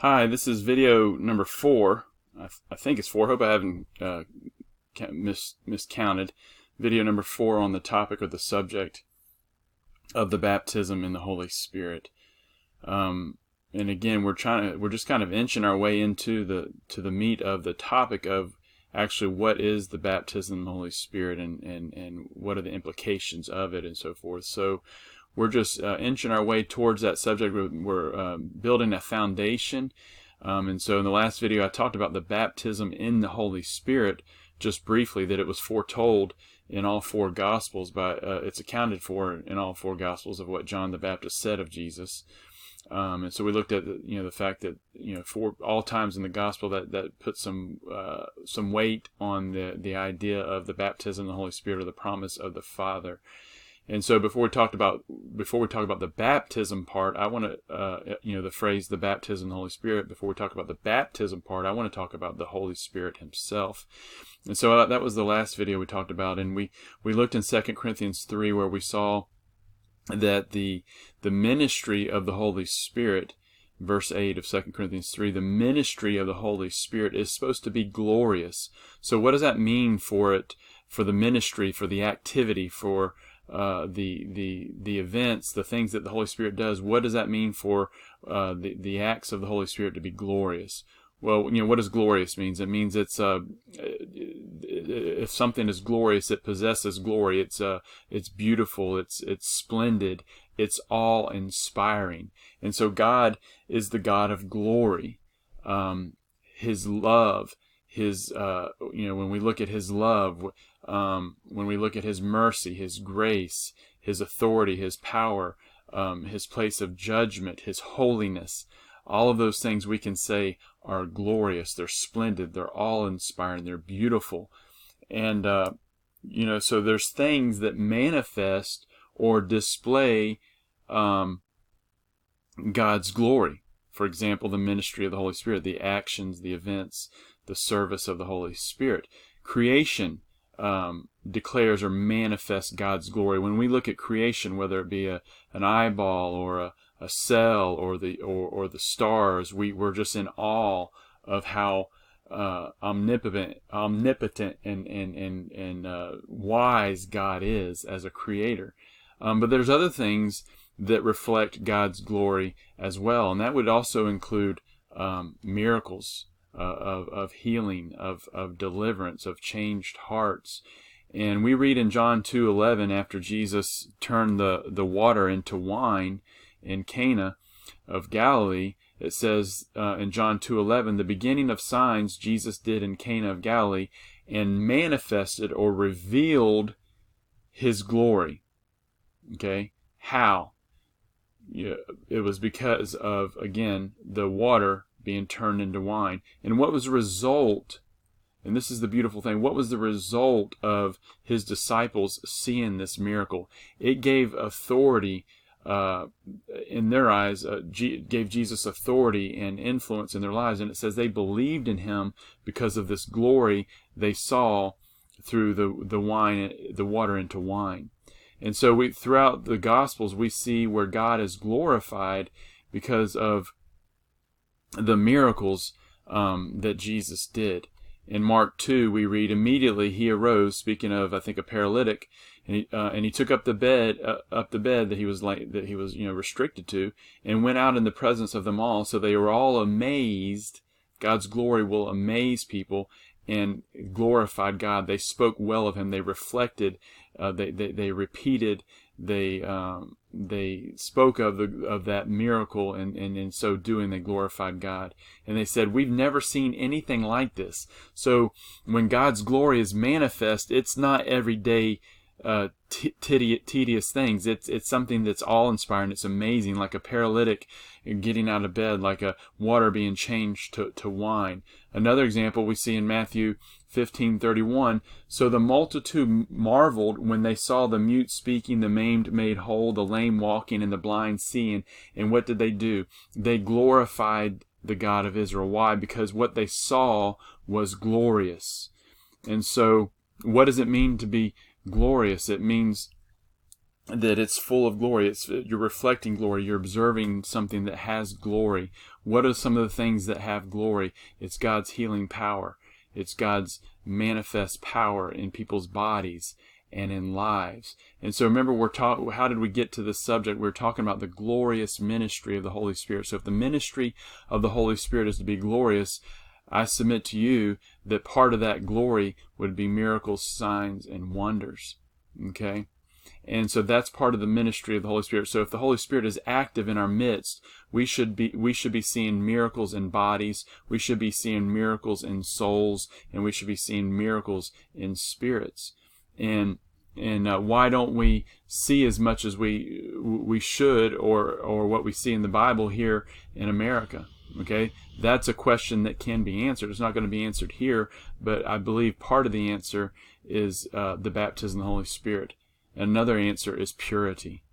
Hi, this is video number 4. I think it's 4. Hope I haven't miscounted. Video number 4 on the topic or the subject of the baptism in the Holy Spirit. And again, we're just kind of inching our way into the meat of the topic of actually what is the baptism in the Holy Spirit and what are the implications of it and so forth. So we're just inching our way towards that subject. We're building a foundation. And so in the last video, I talked about the baptism in the Holy Spirit just briefly, that it was foretold in all 4 Gospels. It's accounted for in all 4 Gospels of what John the Baptist said of Jesus. And so we looked at the fact that for all times in the Gospel that put some weight on the idea of the baptism in the Holy Spirit, or the promise of the Father. And so before we talk about the baptism part, I want to the phrase the baptism in the Holy Spirit. Before we talk about the baptism part, I want to talk about the Holy Spirit Himself. And so that was the last video we talked about, and we looked in 2 Corinthians 3, where we saw that the ministry of the Holy Spirit, verse 8 of 2 Corinthians 3, the ministry of the Holy Spirit is supposed to be glorious. So what does that mean for the ministry, for the activity, for the events, the things that the Holy Spirit does? What does that mean for the acts of the Holy Spirit to be glorious? Well, what does glorious means? It means it's if something is glorious, it possesses glory. It's beautiful. It's splendid. It's awe-inspiring. And so God is the God of glory. His love, when we look at His love, when we look at His mercy, His grace, His authority, His power, His place of judgment, His holiness, all of those things we can say are glorious. They're splendid. They're awe-inspiring. They're beautiful. And, so there's things that manifest or display God's glory. For example, the ministry of the Holy Spirit, the actions, the events, the service of the Holy Spirit. Creation declares or manifests God's glory. When we look at creation, whether it be an eyeball or a cell or the stars, we're just in awe of how omnipotent and wise God is as a creator. But there's other things that reflect God's glory as well, and that would also include miracles of healing, of deliverance, of changed hearts. And we read in John 2:11, after Jesus turned the water into wine in Cana of Galilee, it says in John 2:11, the beginning of signs Jesus did in Cana of Galilee, and manifested or revealed His glory. Okay, how? It was because of, again, the water being turned into wine. And what was the result? And this is the beautiful thing. What was the result of His disciples seeing this miracle? It gave authority in their eyes, gave Jesus authority and influence in their lives. And it says they believed in Him because of this glory they saw through the water into wine. And so throughout the Gospels, we see where God is glorified because of the miracles that Jesus did. In Mark 2, we read, immediately He arose, speaking of, I think, a paralytic, and he took up the bed that he was restricted to, and went out in the presence of them all. So they were all amazed. God's glory will amaze people, and glorified God. They spoke well of Him. They reflected. They repeated. They spoke of that miracle, and in so doing, they glorified God. And they said, "We've never seen anything like this." So when God's glory is manifest, it's not everyday tedious things. It's something that's awe-inspiring. It's amazing, like a paralytic getting out of bed, like a water being changed to wine. Another example we see in Matthew 15:31. So the multitude marveled when they saw the mute speaking, the maimed made whole, the lame walking, and the blind seeing. And what did they do? They glorified the God of Israel. Why? Because what they saw was glorious. And so what does it mean to be glorious? It means that it's full of glory. You're reflecting glory. You're observing something that has glory. What are some of the things that have glory? It's God's healing power. It's God's manifest power in people's bodies and in lives. And so remember, how did we get to this subject? We're talking about the glorious ministry of the Holy Spirit. So if the ministry of the Holy Spirit is to be glorious, I submit to you that part of that glory would be miracles, signs, and wonders. Okay? And so that's part of the ministry of the Holy Spirit. So if the Holy Spirit is active in our midst, we should be seeing miracles in bodies, we should be seeing miracles in souls, and we should be seeing miracles in spirits. And why don't we see as much as we should, or what we see in the Bible here in America? Okay, that's a question that can be answered. It's not going to be answered here, but I believe part of the answer is the baptism of the Holy Spirit. Another answer is purity.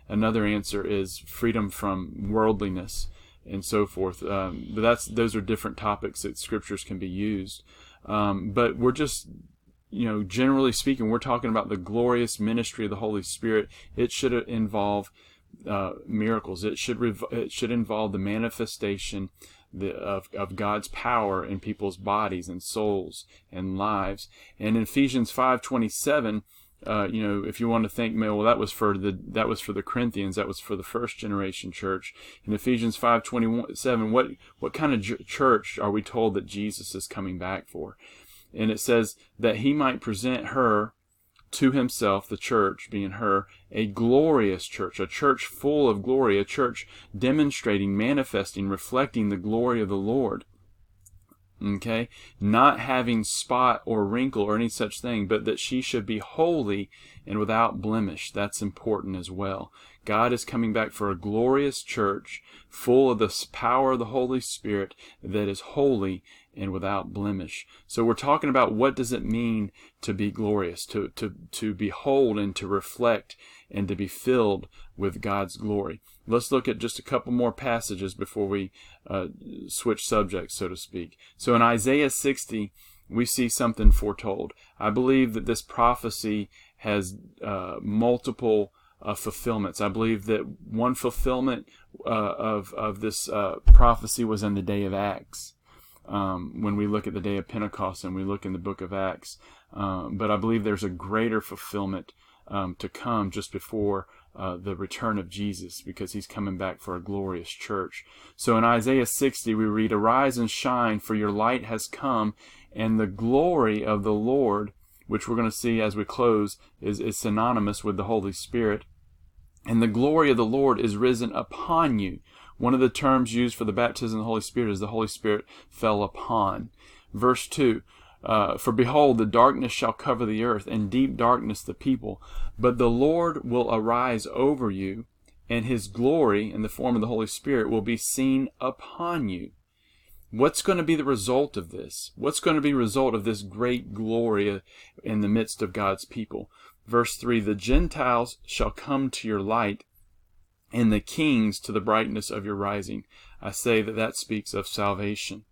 Another answer is freedom from worldliness and so forth. But those are different topics that scriptures can be used. But we're just, generally speaking, we're talking about the glorious ministry of the Holy Spirit. It should involve miracles. It should involve the manifestation of God's power in people's bodies and souls and lives. And in Ephesians 5:27, if you want to think, well, that was for the Corinthians, that was for the first generation church. In Ephesians 5:27, what kind of church are we told that Jesus is coming back for? And it says that he might present her to himself, the church being her, a glorious church, a church full of glory, a church demonstrating, manifesting, reflecting the glory of the Lord. Okay, not having spot or wrinkle or any such thing, but that she should be holy and without blemish. That's important as well. God is coming back for a glorious church full of the power of the Holy Spirit that is holy and without blemish. So we're talking about, what does it mean to be glorious, to behold and to reflect and to be filled with God's glory. Let's look at just a couple more passages before we switch subjects, so to speak. So in Isaiah 60, we see something foretold. I believe that this prophecy has multiple fulfillments. I believe that one fulfillment of this prophecy was in the day of Acts. When we look at the day of Pentecost and we look in the book of Acts. But I believe there's a greater fulfillment to come just before the return of Jesus, because he's coming back for a glorious church. So in Isaiah 60 we read, "Arise and shine, for your light has come, and the glory of the Lord," which we're going to see as we close is synonymous with the Holy Spirit. "And the glory of the Lord is risen upon you." One of the terms used for the baptism of the Holy Spirit is the Holy Spirit fell upon. Verse 2, "For behold, the darkness shall cover the earth, and deep darkness the people. But the Lord will arise over you, and his glory, in the form of the Holy Spirit, will be seen upon you." What's going to be the result of this? What's going to be the result of this great glory in the midst of God's people? Verse 3, "The Gentiles shall come to your light, and the kings to the brightness of your rising." I say that speaks of salvation.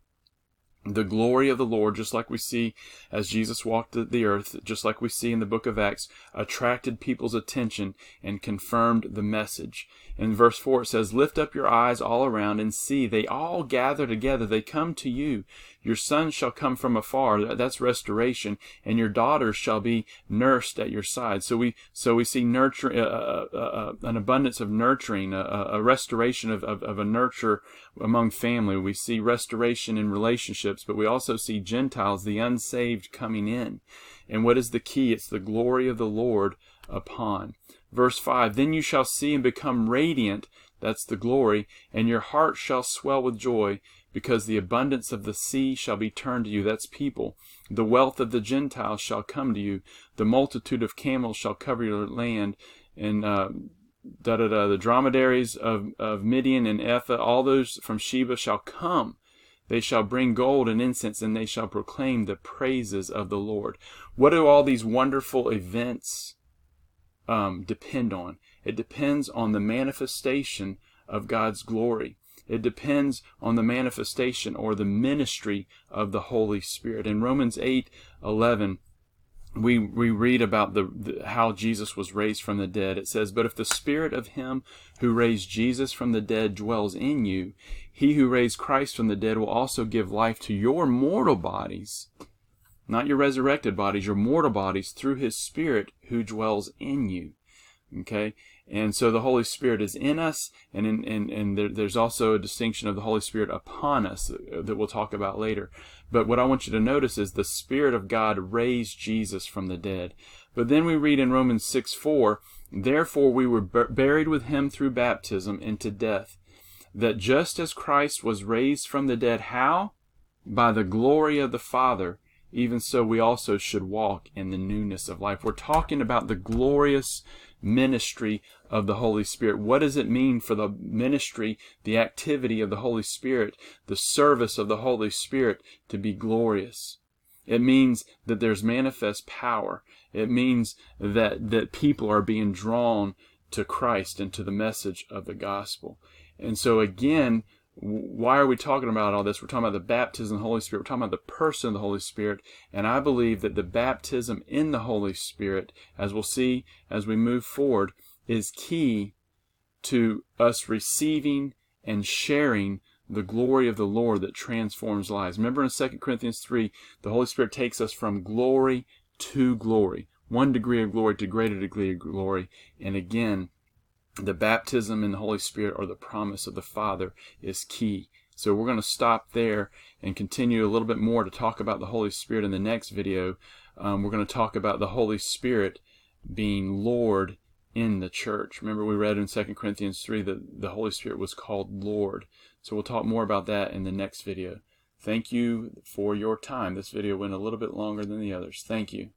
The glory of the Lord, just like we see as Jesus walked the earth, just like we see in the book of Acts, attracted people's attention and confirmed the message. In verse 4 it says, "Lift up your eyes all around and see, they all gather together, they come to you. Your sons shall come from afar," that's restoration, "and your daughters shall be nursed at your side." So we see nurture, an abundance of nurturing, a restoration of a nurture among family. We see restoration in relationships, but we also see Gentiles, the unsaved, coming in. And what is the key? It's the glory of the Lord upon. Verse 5, "Then you shall see and become radiant," that's the glory, "and your heart shall swell with joy, because the abundance of the sea shall be turned to you," that's people. "The wealth of the Gentiles shall come to you. The multitude of camels shall cover your land, and the dromedaries of Midian and Ephah, all those from Sheba shall come. They shall bring gold and incense, and they shall proclaim the praises of the Lord." What do all these wonderful events depend on? It depends on the manifestation of God's glory. It depends on the manifestation or the ministry of the Holy Spirit. In Romans 8:11, we read about how Jesus was raised from the dead. It says, "But if the spirit of him who raised Jesus from the dead dwells in you, he who raised Christ from the dead will also give life to your mortal bodies," not your resurrected bodies, your mortal bodies, "through his spirit who dwells in you." Okay, and so the Holy Spirit is in us, and there's also a distinction of the Holy Spirit upon us that we'll talk about later. But what I want you to notice is the Spirit of God raised Jesus from the dead. But then we read in Romans 6:4, "Therefore we were buried with him through baptism into death, that just as Christ was raised from the dead," how? "By the glory of the Father, even so we also should walk in the newness of life." We're talking about the glorious ministry of the Holy Spirit. What does it mean for the ministry, the activity of the Holy Spirit, the service of the Holy Spirit to be glorious? It means that there's manifest power. It means that people are being drawn to Christ and to the message of the gospel. And so again, why are we talking about all this? We're talking about the baptism of the Holy Spirit. We're talking about the person of the Holy Spirit. And I believe that the baptism in the Holy Spirit, as we'll see as we move forward, is key to us receiving and sharing the glory of the Lord that transforms lives. Remember in 2 Corinthians 3, the Holy Spirit takes us from glory to glory. One degree of glory to greater degree of glory. And again, the baptism in the Holy Spirit, or the promise of the Father, is key. So we're going to stop there and continue a little bit more to talk about the Holy Spirit in the next video. We're going to talk about the Holy Spirit being Lord in the church. Remember we read in 2 Corinthians 3 that the Holy Spirit was called Lord. So we'll talk more about that in the next video. Thank you for your time. This video went a little bit longer than the others. Thank you.